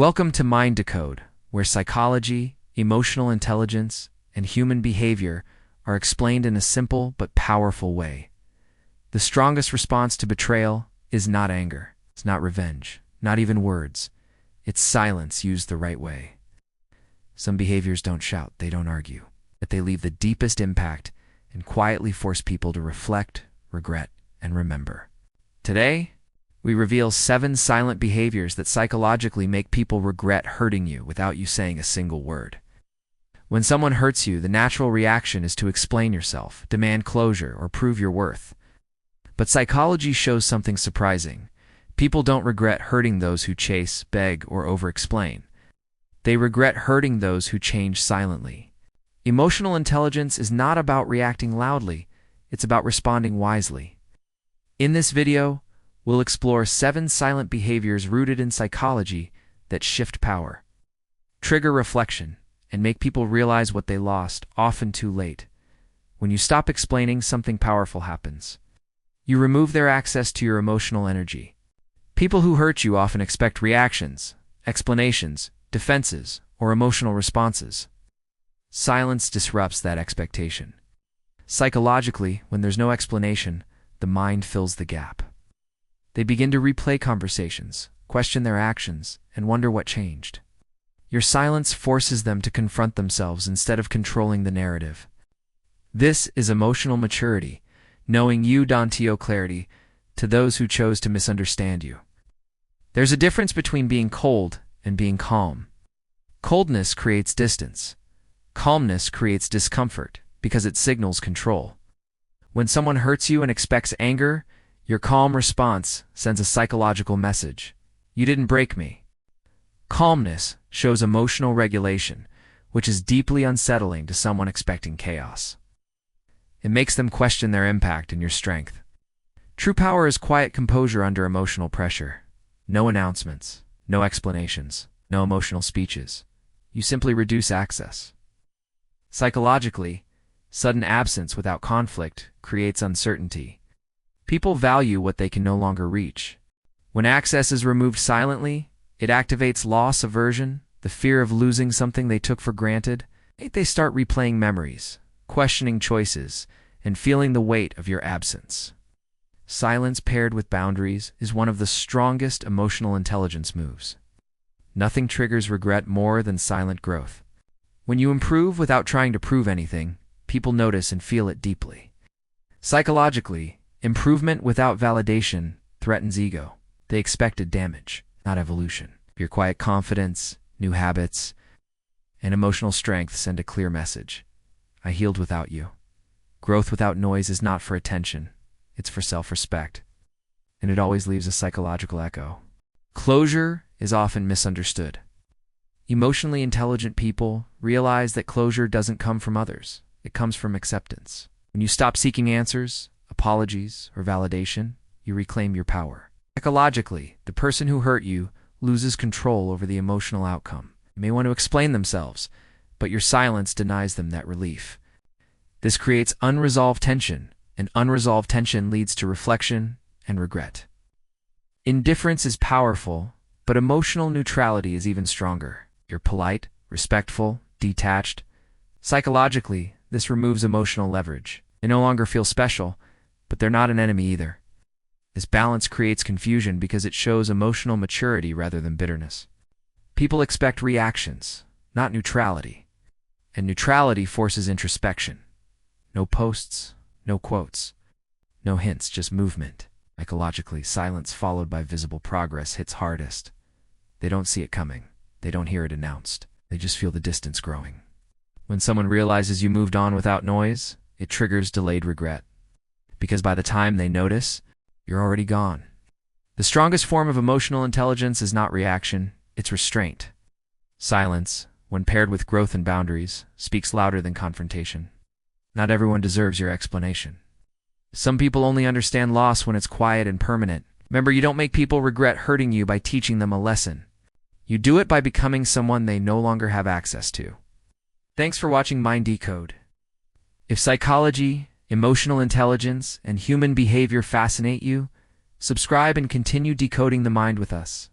Welcome to Mind Decode, where psychology, emotional intelligence, and human behavior are explained in a simple but powerful way. The strongest response to betrayal is not anger, it's not revenge, not even words. It's silence used the right way. Some behaviors don't shout, they don't argue, but they leave the deepest impact and quietly force people to reflect, regret, and remember. Today, we reveal 7 silent behaviors that psychologically make people regret hurting you without you saying a single word. When someone hurts you, the natural reaction is to explain yourself, demand closure, or prove your worth. But psychology shows something surprising. People don't regret hurting those who chase, beg, or over-explain. They regret hurting those who change silently. Emotional intelligence is not about reacting loudly, it's about responding wisely. In this video, we'll explore 7 silent behaviors rooted in psychology that shift power, trigger reflection, and make people realize what they lost, often too late. When you stop explaining, something powerful happens. You remove their access to your emotional energy. People who hurt you often expect reactions, explanations, defenses, or emotional responses. Silence disrupts that expectation. Psychologically, when there's no explanation, the mind fills the gap. They begin to replay conversations, question their actions, and wonder what changed. Your silence forces them to confront themselves instead of controlling the narrative. This is emotional maturity, knowing you Dantio clarity to those who chose to misunderstand you. There's a difference between being cold and being calm. Coldness creates distance. Calmness creates discomfort because it signals control. When someone hurts you and expects anger, your calm response sends a psychological message. You didn't break me. Calmness shows emotional regulation, which is deeply unsettling to someone expecting chaos. It makes them question their impact and your strength. True power is quiet composure under emotional pressure. No announcements, no explanations, no emotional speeches. You simply reduce access. Psychologically, sudden absence without conflict creates uncertainty. People value what they can no longer reach. When access is removed silently, it activates loss aversion, the fear of losing something they took for granted. They start replaying memories, questioning choices, and feeling the weight of your absence. Silence paired with boundaries is one of the strongest emotional intelligence moves. Nothing triggers regret more than silent growth. When you improve without trying to prove anything, people notice and feel it deeply. Psychologically, improvement without validation threatens ego. They expected damage, not evolution. Your quiet confidence, new habits, and emotional strength send a clear message. I healed without you. Growth without noise is not for attention. It's for self-respect. And it always leaves a psychological echo. Closure is often misunderstood. Emotionally intelligent people realize that closure doesn't come from others. It comes from acceptance. When you stop seeking answers, apologies, or validation, you reclaim your power. Psychologically, the person who hurt you loses control over the emotional outcome. They may want to explain themselves, but your silence denies them that relief. This creates unresolved tension, and unresolved tension leads to reflection and regret. Indifference is powerful, but emotional neutrality is even stronger. You're polite, respectful, detached. Psychologically, this removes emotional leverage. They no longer feel special, but they're not an enemy either. This balance creates confusion because it shows emotional maturity rather than bitterness. People expect reactions, not neutrality. And neutrality forces introspection. No posts, no quotes, no hints, just movement. Psychologically, silence followed by visible progress hits hardest. They don't see it coming. They don't hear it announced. They just feel the distance growing. When someone realizes you moved on without noise, it triggers delayed regret. Because by the time they notice, you're already gone. The strongest form of emotional intelligence is not reaction, it's restraint. Silence, when paired with growth and boundaries, speaks louder than confrontation. Not everyone deserves your explanation. Some people only understand loss when it's quiet and permanent. Remember, you don't make people regret hurting you by teaching them a lesson. You do it by becoming someone they no longer have access to. Thanks for watching Mind Decode. If psychology, emotional intelligence, and human behavior fascinate you, subscribe and continue decoding the mind with us.